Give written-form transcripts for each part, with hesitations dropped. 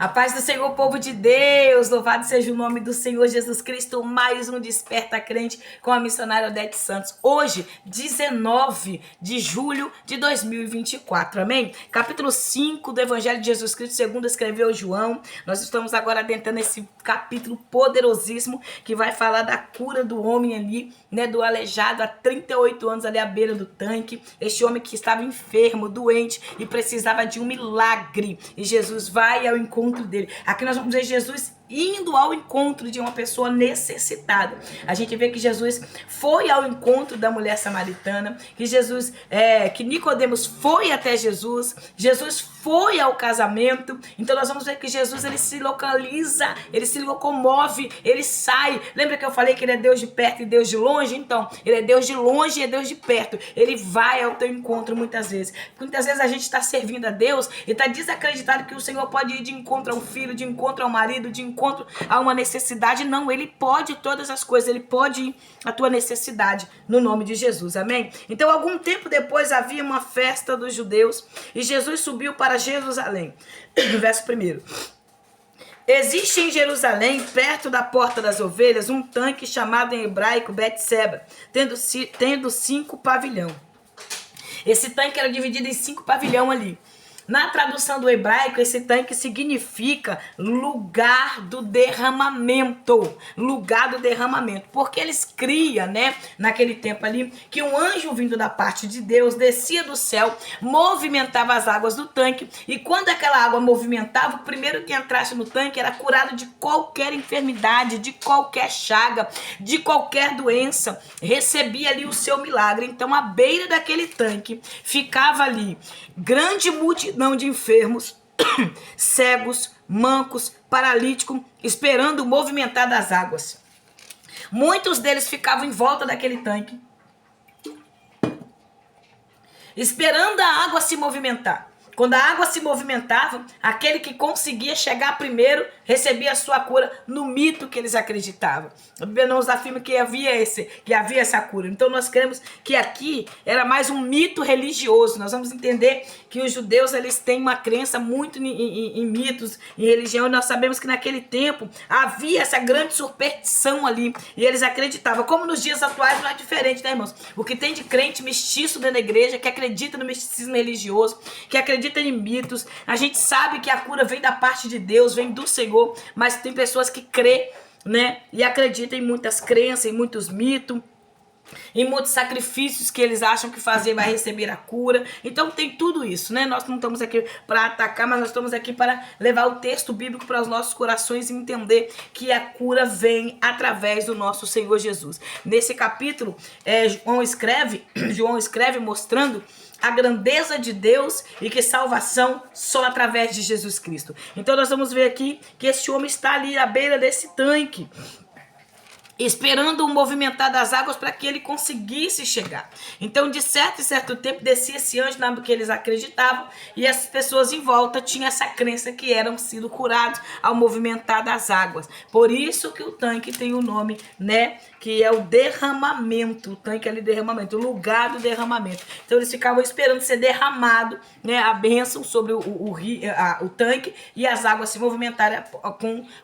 A paz do Senhor, povo de Deus, louvado seja o nome do Senhor Jesus Cristo, mais um Desperta Crente com a missionária Odete Santos. Hoje, 19 de julho de 2024, amém? Capítulo 5 do Evangelho de Jesus Cristo, segundo escreveu João. Nós estamos agora adentrando esse capítulo poderosíssimo que vai falar da cura do homem ali, né, do aleijado há 38 anos ali à beira do tanque. Este homem que estava enfermo, doente e precisava de um milagre. E Jesus vai ao encontro dele. Aqui nós vamos ver Jesus indo ao encontro de uma pessoa necessitada. A gente vê que Jesus foi ao encontro da mulher samaritana, que que Nicodemos foi até Jesus, Jesus foi ao casamento. Então nós vamos ver que Jesus, ele se localiza, ele se locomove, ele sai. Lembra que eu falei que ele é Deus de perto e Deus de longe? Então, ele é Deus de longe e é Deus de perto. Ele vai ao teu encontro muitas vezes. Muitas vezes a gente está servindo a Deus e está desacreditado que o Senhor pode ir de encontro ao filho, de encontro ao marido, de encontro a uma necessidade. Não, ele pode todas as coisas, ele pode ir à tua necessidade no nome de Jesus, amém? Então, algum tempo depois havia uma festa dos judeus e Jesus subiu para Jerusalém. Verso 1. Existe em Jerusalém, perto da porta das ovelhas, um tanque chamado em hebraico Betseba, tendo 5 pavilhões. Esse tanque era dividido em 5 pavilhões ali. Na tradução do hebraico, esse tanque significa lugar do derramamento. Lugar do derramamento. Porque eles criam, né, naquele tempo ali, que um anjo vindo da parte de Deus descia do céu, movimentava as águas do tanque. E quando aquela água movimentava, o primeiro que entrasse no tanque era curado de qualquer enfermidade, de qualquer chaga, de qualquer doença. Recebia ali o seu milagre. Então, à beira daquele tanque, ficava ali grande multidão de enfermos, cegos, mancos, paralíticos, esperando o movimentar das águas. Muitos deles ficavam em volta daquele tanque, esperando a água se movimentar. Quando a água se movimentava, aquele que conseguia chegar primeiro recebia a sua cura no mito que eles acreditavam. A Bíblia não nos afirma que havia essa cura. Então nós cremos que aqui era mais um mito religioso. Nós vamos entender que os judeus, eles têm uma crença muito em mitos, em religião. E nós sabemos que naquele tempo havia essa grande superstição ali. E eles acreditavam. Como nos dias atuais não é diferente, né, irmãos? O que tem de crente mestiço dentro da igreja, que acredita no misticismo religioso, que acredita em mitos. A gente sabe que a cura vem da parte de Deus, vem do Senhor, mas tem pessoas que crê, né, e acreditam em muitas crenças, em muitos mitos, em muitos sacrifícios que eles acham que fazer vai receber a cura. Então tem tudo isso, né? Nós não estamos aqui para atacar, mas nós estamos aqui para levar o texto bíblico para os nossos corações e entender que a cura vem através do nosso Senhor Jesus. Nesse capítulo, João escreve mostrando a grandeza de Deus e que salvação só através de Jesus Cristo. Então nós vamos ver aqui que esse homem está ali à beira desse tanque, esperando o movimentar das águas para que ele conseguisse chegar. Então, de certo em certo tempo, descia esse anjo na que eles acreditavam, e essas pessoas em volta tinham essa crença que eram sido curados ao movimentar das águas. Por isso que o tanque tem o nome, né, que é o derramamento. O tanque é ali derramamento, o lugar do derramamento. Então, eles ficavam esperando ser derramado, né, a bênção sobre o tanque e as águas se movimentarem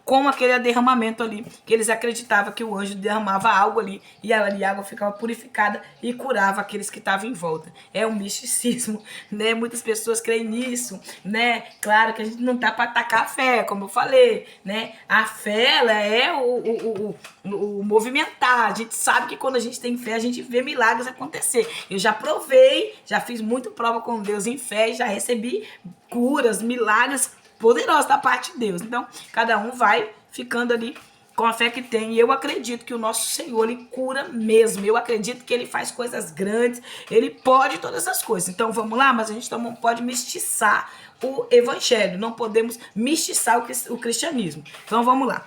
com aquele derramamento ali, que eles acreditavam que o anjo derramava algo ali e a água ficava purificada e curava aqueles que estavam em volta. É um misticismo, né? Muitas pessoas creem nisso, né? Claro que a gente não tá para atacar a fé, como eu falei, né? A fé, ela é o movimentar. A gente sabe que quando a gente tem fé, a gente vê milagres acontecer. Eu já provei, já fiz muita prova com Deus em fé e já recebi curas, milagres poderosos da parte de Deus. Então, cada um vai ficando ali com a fé que tem. E eu acredito que o nosso Senhor, ele cura mesmo. Eu acredito que ele faz coisas grandes. Ele pode todas essas coisas. Então vamos lá, mas a gente não pode mistiçar o evangelho. Não podemos mistiçar o cristianismo. Então vamos lá.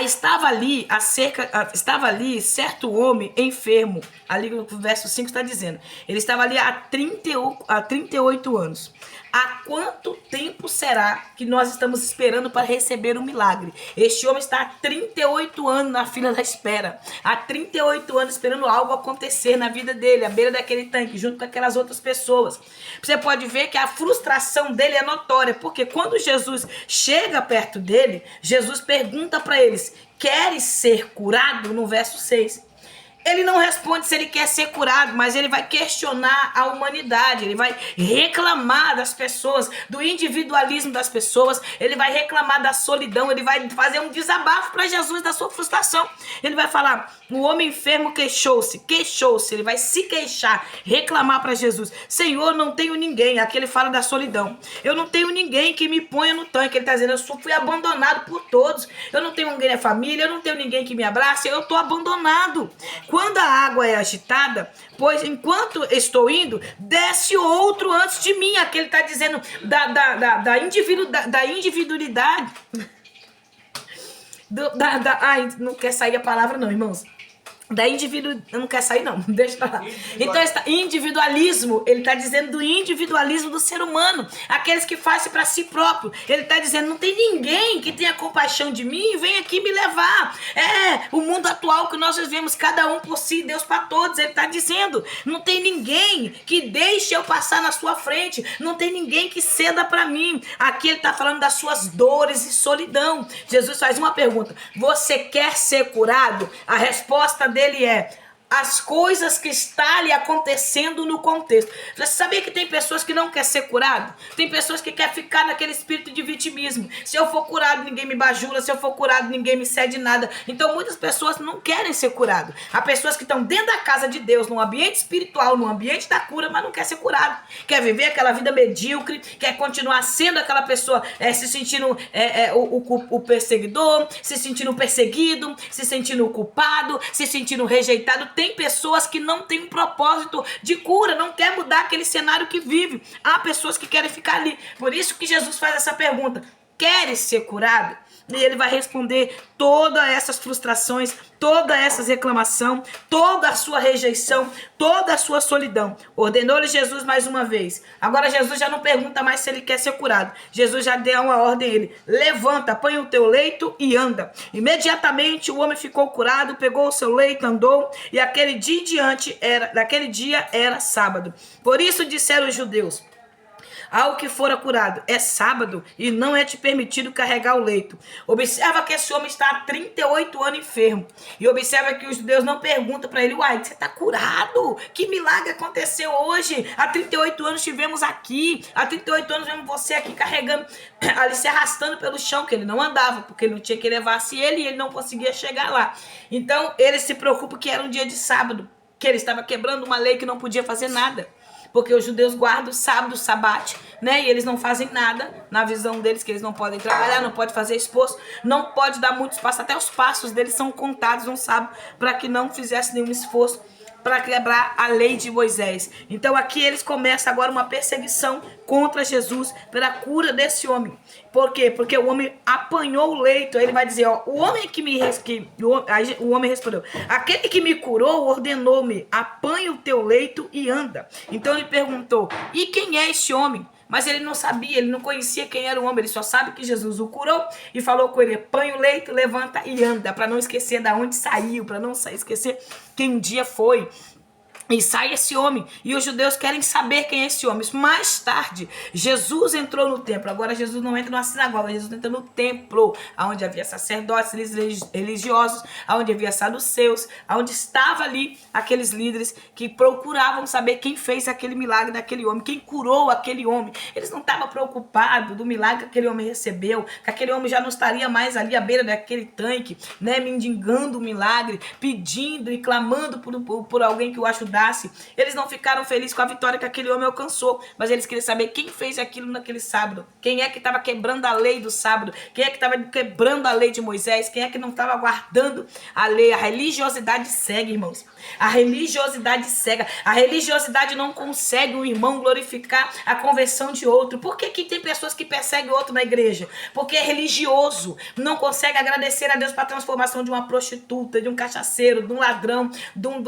Estava ali certo homem enfermo. Ali no verso 5 está dizendo. Ele estava ali há 38 anos. Há quanto tempo será que nós estamos esperando para receber um milagre? Este homem está há 38 anos na fila da espera. Há 38 anos esperando algo acontecer na vida dele, à beira daquele tanque, junto com aquelas outras pessoas. Você pode ver que a frustração dele é notória, porque quando Jesus chega perto dele, Jesus pergunta para eles: queres ser curado? No verso 6. Ele não responde se ele quer ser curado, mas ele vai questionar a humanidade, ele vai reclamar das pessoas, do individualismo das pessoas, ele vai reclamar da solidão, ele vai fazer um desabafo para Jesus da sua frustração. Ele vai falar: o homem enfermo queixou-se, ele vai se queixar, reclamar para Jesus: Senhor, não tenho ninguém. Aqui ele fala da solidão. Eu não tenho ninguém que me ponha no tanque. Ele está dizendo: eu fui abandonado por todos. Eu não tenho ninguém na família, eu não tenho ninguém que me abrace, eu estou abandonado. Quando a água é agitada, pois enquanto estou indo, desce outro antes de mim. Aqui ele está dizendo da individualidade. Ai, não quer sair a palavra não, irmãos. Eu não quero sair não, deixa pra lá. Então, individualismo, ele está dizendo do individualismo do ser humano, aqueles que fazem para si próprio. Ele está dizendo: não tem ninguém que tenha compaixão de mim e vem aqui me levar. O mundo atual que nós vivemos, cada um por si, Deus para todos. Ele está dizendo: não tem ninguém que deixe eu passar na sua frente, não tem ninguém que ceda para mim. Aqui ele está falando das suas dores e solidão. Jesus faz uma pergunta: você quer ser curado? A resposta dele é: as coisas que estão ali acontecendo no contexto. Você sabia que tem pessoas que não querem ser curado? Tem pessoas que querem ficar naquele espírito de vitimismo. Se eu for curado, ninguém me bajula. Se eu for curado, ninguém me cede nada. Então muitas pessoas não querem ser curado. Há pessoas que estão dentro da casa de Deus, num ambiente espiritual, num ambiente da cura, mas não quer ser curado. Quer viver aquela vida medíocre, quer continuar sendo aquela pessoa, se sentindo o perseguidor, se sentindo perseguido, se sentindo culpado, se sentindo rejeitado. Tem pessoas que não têm um propósito de cura, não quer mudar aquele cenário que vive. Há pessoas que querem ficar ali. Por isso que Jesus faz essa pergunta: queres ser curado? E ele vai responder todas essas frustrações, toda essa reclamação, toda a sua rejeição, toda a sua solidão. Ordenou-lhe Jesus mais uma vez. Agora Jesus já não pergunta mais se ele quer ser curado. Jesus já deu uma ordem a ele: levanta, põe o teu leito e anda. Imediatamente o homem ficou curado, pegou o seu leito, andou, e daquele dia era sábado. Por isso disseram os judeus: ao que fora curado, é sábado e não é te permitido carregar o leito. Observa que esse homem está há 38 anos enfermo. E observa que os judeus não perguntam para ele: uai, você está curado? Que milagre aconteceu hoje? Há 38 anos estivemos aqui. Há 38 anos vemos você aqui carregando, ali se arrastando pelo chão, que ele não andava, porque ele não tinha que levar-se ele e ele não conseguia chegar lá. Então ele se preocupa que era um dia de sábado, que ele estava quebrando uma lei que não podia fazer nada. Porque os judeus guardam o sábado, o sabate, né? E eles não fazem nada, na visão deles, que eles não podem trabalhar, não podem fazer esforço, não pode dar muito espaço. Até os passos deles são contados no sábado, para que não fizesse nenhum esforço para quebrar a lei de Moisés. Então aqui eles começam agora uma perseguição contra Jesus pela cura desse homem. Por quê? Porque o homem apanhou o leito. Aí ele vai dizer: ó, o homem respondeu: aquele que me curou ordenou-me: apanha o teu leito e anda. Então ele perguntou: e quem é este homem? Mas ele não sabia, ele não conhecia quem era o homem. Ele só sabe que Jesus o curou e falou com ele: põe o leito, levanta e anda. Para não esquecer de onde saiu, para não esquecer quem um dia foi. E sai esse homem. E os judeus querem saber quem é esse homem. Mais tarde, Jesus entrou no templo. Agora Jesus não entra numa sinagoga. Jesus entra no templo, onde havia sacerdotes religiosos, onde havia saduceus, onde estavam ali aqueles líderes que procuravam saber quem fez aquele milagre daquele homem, quem curou aquele homem. Eles não estavam preocupados do milagre que aquele homem recebeu, que aquele homem já não estaria mais ali à beira daquele tanque, né, mendigando o milagre, pedindo e clamando por alguém que o ajudasse. Eles não ficaram felizes com a vitória que aquele homem alcançou, mas eles queriam saber quem fez aquilo naquele sábado, quem é que estava quebrando a lei do sábado, quem é que estava quebrando a lei de Moisés, quem é que não estava guardando a lei. A religiosidade cega, irmãos. A religiosidade cega. A religiosidade não consegue um irmão glorificar a conversão de outro. Por que tem pessoas que perseguem outro na igreja? Porque é religioso, não consegue agradecer a Deus para a transformação de uma prostituta, de um cachaceiro, de um ladrão, de um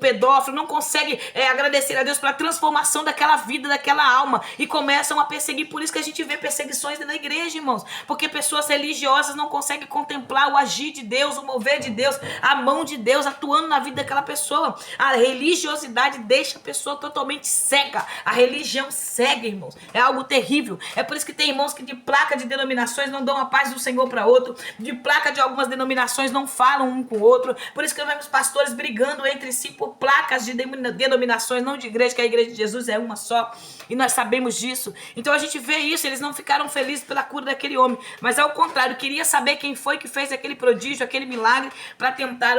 pedófilo, não consegue agradecer a Deus pela transformação daquela vida, daquela alma, e começam a perseguir. Por isso que a gente vê perseguições na igreja, irmãos, porque pessoas religiosas não conseguem contemplar o agir de Deus, o mover de Deus, a mão de Deus atuando na vida daquela pessoa. A religiosidade deixa a pessoa totalmente cega. A religião cega, irmãos, é algo terrível. É por isso que tem irmãos que de placa de denominações não dão a paz do Senhor para outro, de placa de algumas denominações não falam um com o outro. Por isso que nós vemos pastores brigando entre si por placas de denominações, não de igreja, que a igreja de Jesus é uma só, e nós sabemos disso. Então a gente vê isso, eles não ficaram felizes pela cura daquele homem, mas ao contrário, queria saber quem foi que fez aquele prodígio, aquele milagre, para tentar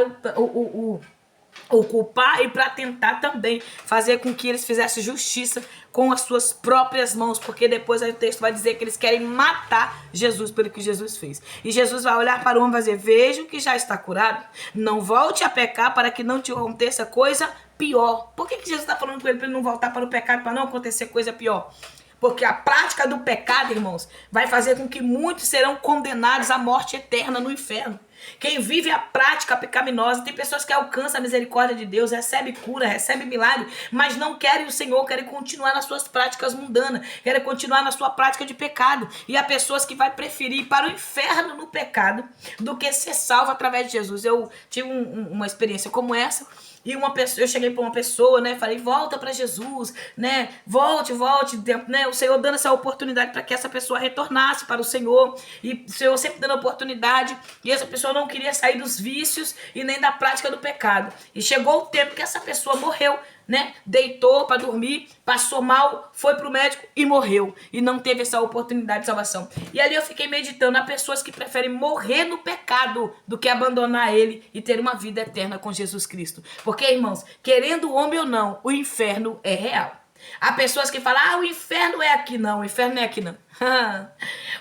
o culpar e para tentar também fazer com que eles fizessem justiça com as suas próprias mãos, porque depois o texto vai dizer que eles querem matar Jesus pelo que Jesus fez. E Jesus vai olhar para o homem e vai dizer: veja que já está curado, não volte a pecar para que não te aconteça coisa pior. Por que Jesus está falando com ele para ele não voltar para o pecado, para não acontecer coisa pior? Porque a prática do pecado, irmãos, vai fazer com que muitos serão condenados à morte eterna no inferno. Quem vive a prática pecaminosa, tem pessoas que alcançam a misericórdia de Deus, recebe cura, recebe milagre, mas não querem o Senhor, querem continuar nas suas práticas mundanas, querem continuar na sua prática de pecado. E há pessoas que vai preferir ir para o inferno no pecado do que ser salvo através de Jesus. Eu tive uma experiência como essa. E eu cheguei para uma pessoa, né? Falei: volta para Jesus, né? Volte, né? O Senhor dando essa oportunidade para que essa pessoa retornasse para o Senhor. E o Senhor sempre dando oportunidade. E essa pessoa não queria sair dos vícios e nem da prática do pecado. E chegou o tempo que essa pessoa morreu, né? Deitou para dormir, passou mal, foi pro médico e morreu. E não teve essa oportunidade de salvação. E ali eu fiquei meditando: há pessoas que preferem morrer no pecado do que abandonar ele e ter uma vida eterna com Jesus Cristo. Porque, irmãos, querendo o homem ou não, o inferno é real. Há pessoas que falam: o inferno é aqui. Não, o inferno não é aqui não.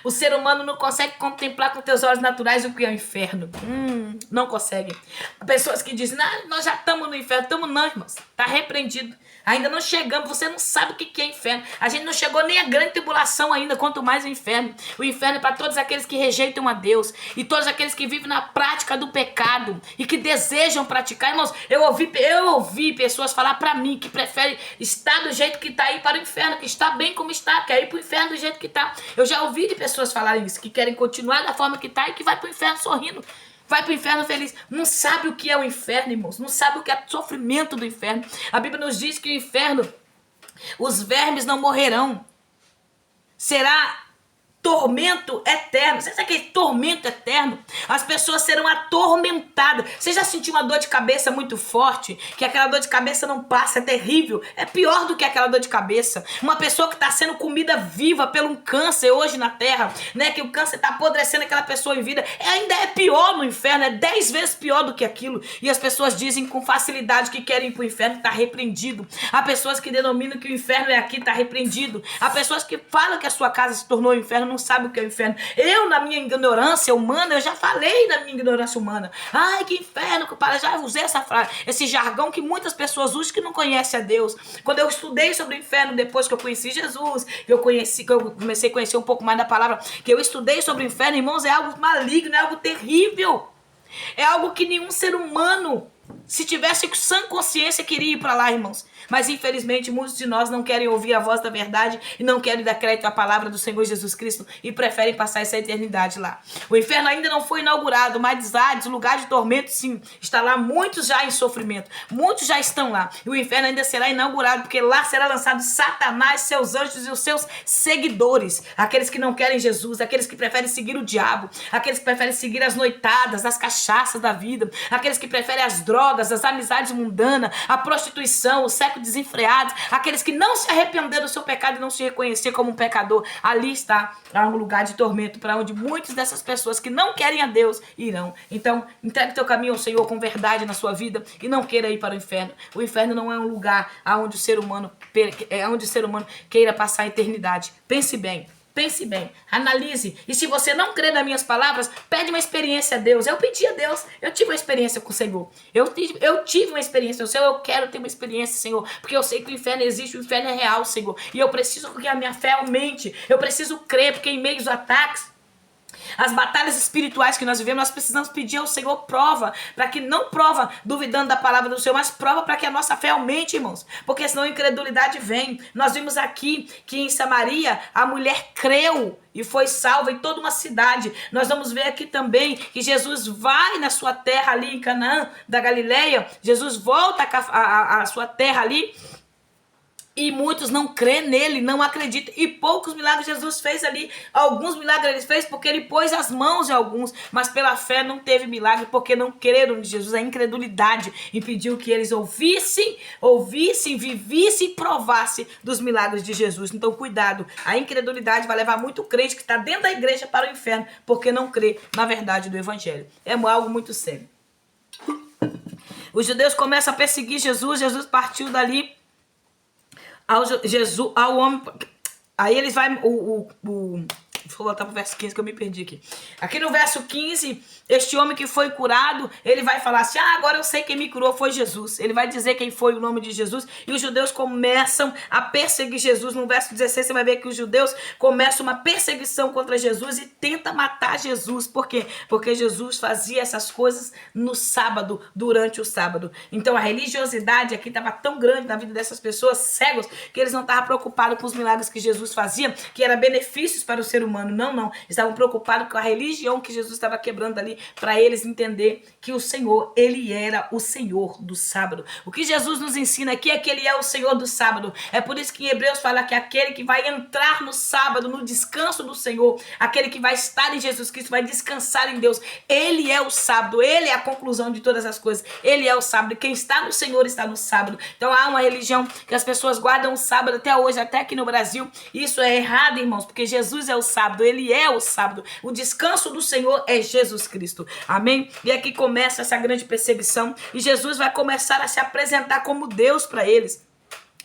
O ser humano não consegue contemplar com teus olhos naturais o que é o inferno. Não consegue. Há pessoas que dizem: nós já estamos no inferno. Estamos não, irmãos. Está repreendido. Ainda não chegamos, você não sabe o que é inferno. A gente não chegou nem a grande tribulação ainda, quanto mais o inferno. O inferno é para todos aqueles que rejeitam a Deus e todos aqueles que vivem na prática do pecado e que desejam praticar. Irmãos, eu ouvi pessoas falar para mim que preferem estar do jeito que está aí para o inferno, que está bem como está, quer ir para o inferno do jeito que está. Eu já ouvi de pessoas falarem isso, que querem continuar da forma que está e que vai para o inferno sorrindo. Vai para o inferno feliz. Não sabe o que é o inferno, irmãos. Não sabe o que é o sofrimento do inferno. A Bíblia nos diz que o inferno, os vermes não morrerão. Será tormento eterno. Você sabe que é tormento eterno? As pessoas serão atormentadas. Você já sentiu uma dor de cabeça muito forte? Que aquela dor de cabeça não passa, é terrível. É pior do que aquela dor de cabeça. Uma pessoa que está sendo comida viva pelo um câncer hoje na terra, né? Que o câncer está apodrecendo aquela pessoa em vida. Ainda é pior no inferno, é 10 vezes pior do que aquilo. E as pessoas dizem com facilidade que querem ir para o inferno, está repreendido. Há pessoas que denominam que o inferno é aqui, está repreendido. Há pessoas que falam que a sua casa se tornou um inferno, não sabe o que é o inferno. Eu, na minha ignorância humana, eu já falei na minha ignorância humana: ai, que inferno, já usei essa frase, esse jargão que muitas pessoas usam que não conhecem a Deus. Quando eu estudei sobre o inferno, depois que eu conheci Jesus, que eu comecei a conhecer um pouco mais da palavra, que eu estudei sobre o inferno, irmãos, é algo maligno, é algo terrível. É algo que nenhum ser humano, se tivesse sã consciência, queria ir para lá, irmãos. Mas infelizmente muitos de nós não querem ouvir a voz da verdade e não querem dar crédito à palavra do Senhor Jesus Cristo e preferem passar essa eternidade lá. O inferno ainda não foi inaugurado, mas Hades, o lugar de tormento, sim, está lá. Muitos já em sofrimento, muitos já estão lá. E o inferno ainda será inaugurado, porque lá será lançado Satanás, seus anjos e os seus seguidores. Aqueles que não querem Jesus, aqueles que preferem seguir o diabo, aqueles que preferem seguir as noitadas, as cachaças da vida, aqueles que preferem as drogas, as amizades mundanas, a prostituição, o sexo desenfreados, aqueles que não se arrependeram do seu pecado e não se reconhecer como um pecador. Ali está um lugar de tormento para onde muitas dessas pessoas que não querem a Deus irão. Então, entregue teu caminho ao Senhor com verdade na sua vida e não queira ir para o inferno. O inferno não é um lugar onde o ser humano queira passar a eternidade. Pense bem, analise. E se você não crê nas minhas palavras, pede uma experiência a Deus. Eu pedi a Deus, eu tive uma experiência com o Senhor. Eu tive uma experiência, Senhor, eu quero ter uma experiência, Senhor, porque eu sei que o inferno existe, o inferno é real, Senhor. E eu preciso que a minha fé aumente, eu preciso crer, porque em meio aos ataques, As batalhas espirituais que nós vivemos, nós precisamos pedir ao Senhor prova, para que não prova duvidando da palavra do Senhor, mas prova para que a nossa fé aumente, irmãos, porque senão a incredulidade vem. Nós vimos aqui que em Samaria a mulher creu e foi salva em toda uma cidade. Nós vamos ver aqui também que Jesus vai na sua terra ali em Canaã da Galileia, Jesus volta à sua terra ali, e muitos não crêem nele, não acreditam. E poucos milagres Jesus fez ali. Alguns milagres ele fez porque ele pôs as mãos em alguns. Mas pela fé não teve milagre porque não creram em Jesus. A incredulidade impediu que eles ouvissem, vivissem e provassem dos milagres de Jesus. Então cuidado. A incredulidade vai levar muito crente que está dentro da igreja para o inferno porque não crê na verdade do evangelho. É algo muito sério. Os judeus começam a perseguir Jesus. Jesus partiu dali ao homem. Aí eles vai vou voltar pro verso 15 que eu me perdi aqui. Aqui no verso 15, este homem que foi curado, ele vai falar assim: agora eu sei quem me curou foi Jesus. Ele vai dizer quem foi o nome de Jesus. E os judeus começam a perseguir Jesus. No verso 16 você vai ver que os judeus começam uma perseguição contra Jesus e tenta matar Jesus. Por quê? Porque Jesus fazia essas coisas no sábado, durante o sábado. Então a religiosidade aqui estava tão grande na vida dessas pessoas cegos que eles não estavam preocupados com os milagres que Jesus fazia, que eram benefícios para o ser humano. Não. Estavam preocupados com a religião que Jesus estava quebrando ali, para eles entender que o Senhor, ele era o Senhor do sábado. O que Jesus nos ensina aqui é que ele é o Senhor do sábado. É por isso que em Hebreus fala que aquele que vai entrar no sábado, no descanso do Senhor, aquele que vai estar em Jesus Cristo, vai descansar em Deus, ele é o sábado, ele é a conclusão de todas as coisas, ele é o sábado. Quem está no Senhor está no sábado. Então há uma religião que as pessoas guardam o sábado até hoje, até aqui no Brasil. Isso é errado, irmãos, porque Jesus é o sábado, ele é o sábado. O descanso do Senhor é Jesus Cristo. Amém? E aqui começa essa grande perseguição e Jesus vai começar a se apresentar como Deus para eles.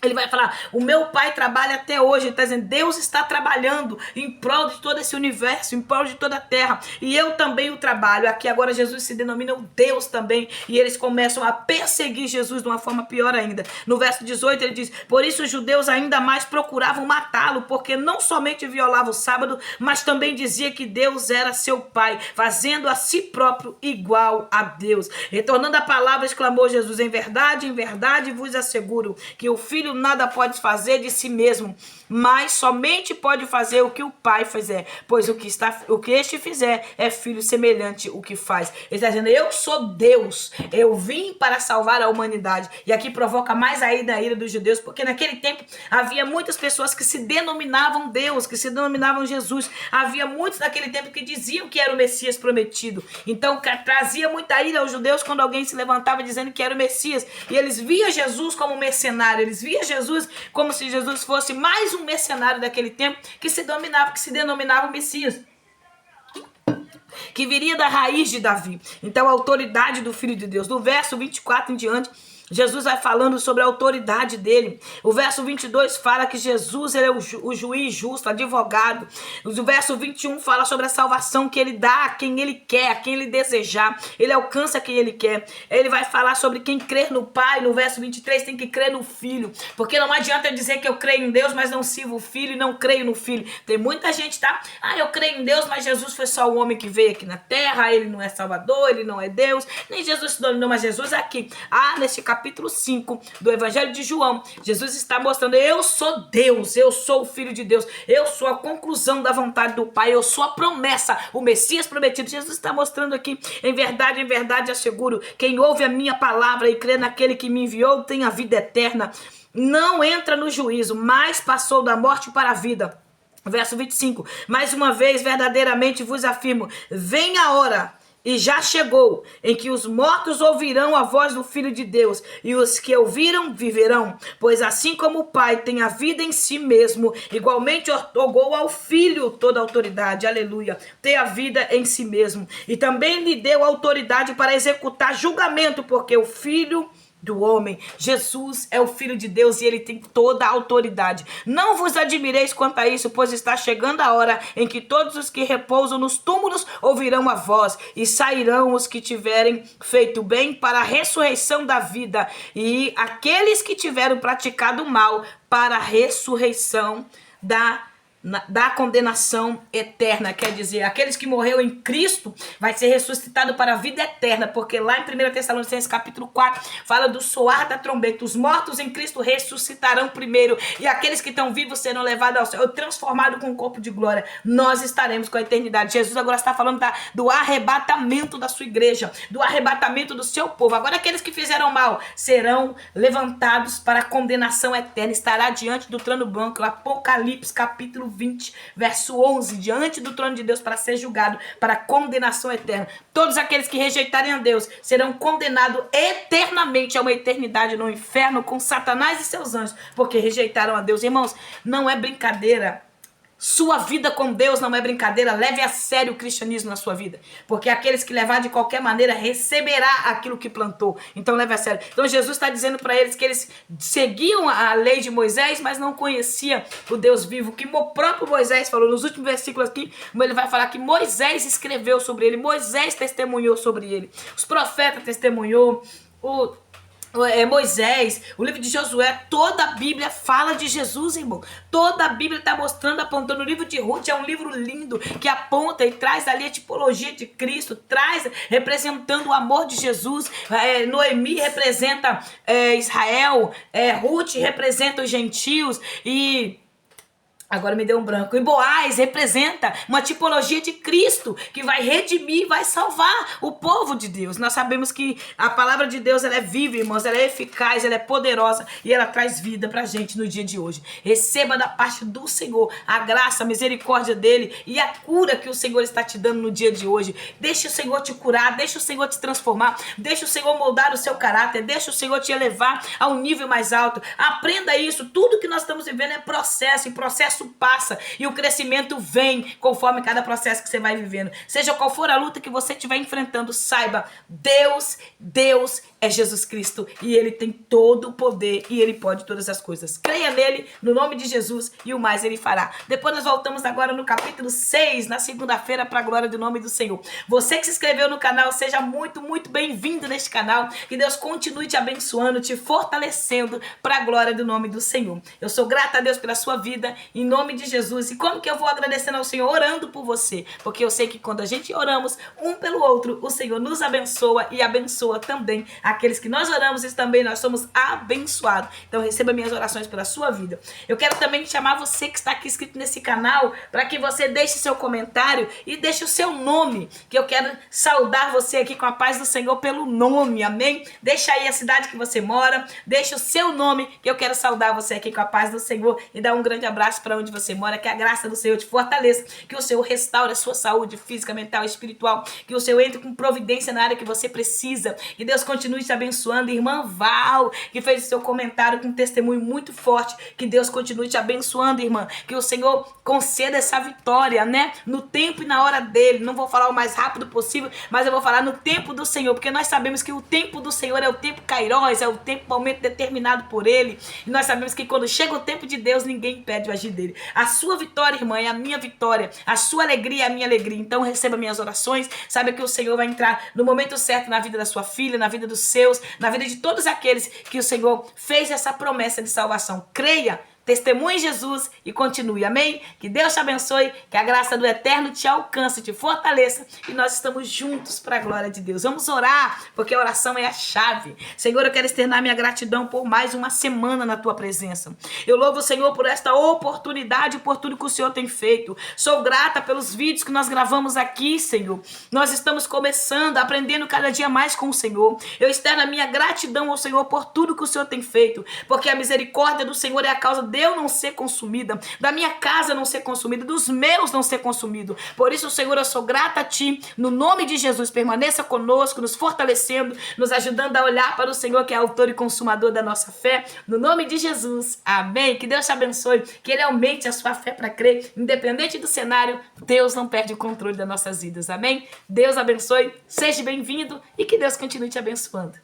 Ele vai falar: o meu pai trabalha até hoje. Ele está dizendo: Deus está trabalhando em prol de todo esse universo, em prol de toda a terra. E eu também o trabalho. Aqui agora Jesus se denomina o Deus também. E eles começam a perseguir Jesus de uma forma pior ainda. No verso 18 ele diz: por isso os judeus ainda mais procuravam matá-lo, porque não somente violava o sábado, mas também dizia que Deus era seu pai, fazendo a si próprio igual a Deus. Retornando a palavra, exclamou Jesus: em verdade vos asseguro que o Filho nada pode fazer de si mesmo, mas somente pode fazer o que o Pai fizer, pois o que este fizer é filho semelhante o que faz. Ele está dizendo: eu sou Deus, eu vim para salvar a humanidade. E aqui provoca mais ainda a ira dos judeus, porque naquele tempo havia muitas pessoas que se denominavam Deus, que se denominavam Jesus. Havia muitos naquele tempo que diziam que era o Messias prometido. Então trazia muita ira aos judeus quando alguém se levantava dizendo que era o Messias, e eles viam Jesus como mercenário, eles viam Jesus como se Jesus fosse mais um mercenário daquele tempo que se denominava o Messias, que viria da raiz de Davi. Então a autoridade do Filho de Deus. No verso 24 em diante, Jesus vai falando sobre a autoridade dele. O verso 22 fala que Jesus ele é o juiz justo, advogado. O verso 21 fala sobre a salvação que ele dá a quem ele quer, a quem ele desejar. Ele alcança quem ele quer. Ele vai falar sobre quem crer no Pai. No verso 23 tem que crer no Filho. Porque não adianta eu dizer que eu creio em Deus, mas não sirvo o Filho e não creio no Filho. Tem muita gente, tá? Eu creio em Deus, mas Jesus foi só o homem que veio aqui na terra. Ele não é Salvador, ele não é Deus. Nem Jesus se dominou, mas Jesus é aqui. Neste capítulo 5 do Evangelho de João, Jesus está mostrando: eu sou Deus, eu sou o Filho de Deus, eu sou a conclusão da vontade do Pai, eu sou a promessa, o Messias prometido. Jesus está mostrando aqui: em verdade asseguro, quem ouve a minha palavra e crê naquele que me enviou tem a vida eterna, não entra no juízo, mas passou da morte para a vida. Verso 25, mais uma vez verdadeiramente vos afirmo, vem a hora, e já chegou, em que os mortos ouvirão a voz do Filho de Deus, e os que ouviram viverão. Pois assim como o Pai tem a vida em si mesmo, igualmente otorgou ao Filho toda a autoridade, aleluia, ter a vida em si mesmo. E também lhe deu autoridade para executar julgamento, porque o Filho do homem, Jesus é o Filho de Deus e ele tem toda a autoridade. Não vos admireis quanto a isso, pois está chegando a hora em que todos os que repousam nos túmulos ouvirão a voz, e sairão os que tiverem feito bem para a ressurreição da vida, e aqueles que tiveram praticado mal para a ressurreição da da condenação eterna. Quer dizer, aqueles que morreram em Cristo vai ser ressuscitado para a vida eterna, porque lá em 1 Tessalonicenses capítulo 4 fala do soar da trombeta. Os mortos em Cristo ressuscitarão primeiro, e aqueles que estão vivos serão levados ao céu, transformados com um corpo de glória. Nós estaremos com a eternidade. Jesus agora está falando do arrebatamento da sua igreja, do arrebatamento do seu povo. Agora aqueles que fizeram mal serão levantados para a condenação eterna. Estará diante do trono branco, Apocalipse capítulo 20, verso 11, diante do trono de Deus para ser julgado, para a condenação eterna. Todos aqueles que rejeitarem a Deus serão condenados eternamente a uma eternidade no inferno com Satanás e seus anjos, porque rejeitaram a Deus. Irmãos, não é brincadeira. Sua vida com Deus não é brincadeira. Leve a sério o cristianismo na sua vida, porque aqueles que levar de qualquer maneira receberá aquilo que plantou. Então leve a sério. Então Jesus está dizendo para eles que eles seguiam a lei de Moisés, mas não conheciam o Deus vivo, que o próprio Moisés falou nos últimos versículos aqui. Ele vai falar que Moisés escreveu sobre ele, Moisés testemunhou sobre ele, os profetas testemunhou, Moisés, o livro de Josué, toda a Bíblia fala de Jesus, irmão. Toda a Bíblia está mostrando, apontando. O livro de Ruth é um livro lindo que aponta e traz ali a tipologia de Cristo, traz representando o amor de Jesus. Noemi representa Israel, Ruth representa os gentios e... Agora me deu um branco. E Boaz representa uma tipologia de Cristo que vai redimir, vai salvar o povo de Deus. Nós sabemos que a palavra de Deus ela é viva, irmãos, ela é eficaz, ela é poderosa e ela traz vida pra gente no dia de hoje. Receba da parte do Senhor a graça, a misericórdia dele e a cura que o Senhor está te dando no dia de hoje. Deixa o Senhor te curar, deixa o Senhor te transformar, deixa o Senhor moldar o seu caráter, deixa o Senhor te elevar a um nível mais alto. Aprenda isso. Tudo que nós estamos vivendo é processo, e processo passa e o crescimento vem conforme cada processo que você vai vivendo. Seja qual for a luta que você estiver enfrentando, saiba, Deus é Jesus Cristo e ele tem todo o poder e ele pode todas as coisas. Creia nele, no nome de Jesus, e o mais ele fará. Depois nós voltamos agora no capítulo 6, na segunda-feira, para a glória do nome do Senhor. Você que se inscreveu no canal, seja muito, muito bem-vindo neste canal. Que Deus continue te abençoando, te fortalecendo para a glória do nome do Senhor. Eu sou grata a Deus pela sua vida, em nome de Jesus. E como que eu vou agradecendo ao Senhor? Orando por você. Porque eu sei que quando a gente oramos um pelo outro, o Senhor nos abençoa e abençoa também aqueles que nós oramos e também nós somos abençoados. Então receba minhas orações pela sua vida. Eu quero também chamar você que está aqui inscrito nesse canal para que você deixe seu comentário e deixe o seu nome, que eu quero saudar você aqui com a paz do Senhor pelo nome, amém? Deixa aí a cidade que você mora, deixa o seu nome, que eu quero saudar você aqui com a paz do Senhor e dar um grande abraço para onde você mora, que a graça do Senhor te fortaleça, que o Senhor restaure a sua saúde física, mental e espiritual, que o Senhor entre com providência na área que você precisa, que Deus continue te abençoando. Irmã Val, que fez o seu comentário com um testemunho muito forte, que Deus continue te abençoando, irmã, que o Senhor conceda essa vitória, né, no tempo e na hora dele. Não vou falar o mais rápido possível, mas eu vou falar no tempo do Senhor, porque nós sabemos que o tempo do Senhor é o tempo Kairos, é o tempo, momento determinado por ele, e nós sabemos que quando chega o tempo de Deus, ninguém impede o agir dele. A sua vitória, irmã, é a minha vitória, a sua alegria é a minha alegria. Então receba minhas orações, saiba que o Senhor vai entrar no momento certo na vida da sua filha, na vida dos seus, na vida de todos aqueles que o Senhor fez essa promessa de salvação. Creia, testemunhe Jesus e continue, amém? Que Deus te abençoe, que a graça do Eterno te alcance, te fortaleça e nós estamos juntos para a glória de Deus. Vamos orar, porque a oração é a chave. Senhor, eu quero externar minha gratidão por mais uma semana na tua presença. Eu louvo o Senhor por esta oportunidade, por tudo que o Senhor tem feito. Sou grata pelos vídeos que nós gravamos aqui, Senhor. Nós estamos começando, aprendendo cada dia mais com o Senhor. Eu externo a minha gratidão ao Senhor por tudo que o Senhor tem feito, porque a misericórdia do Senhor é a causa de eu não ser consumida, da minha casa não ser consumida, dos meus não ser consumido. Por isso, Senhor, eu sou grata a Ti, no nome de Jesus. Permaneça conosco, nos fortalecendo, nos ajudando a olhar para o Senhor, que é autor e consumador da nossa fé, no nome de Jesus, amém. Que Deus te abençoe, que Ele aumente a sua fé para crer, independente do cenário, Deus não perde o controle das nossas vidas, amém. Deus abençoe, seja bem-vindo e que Deus continue te abençoando.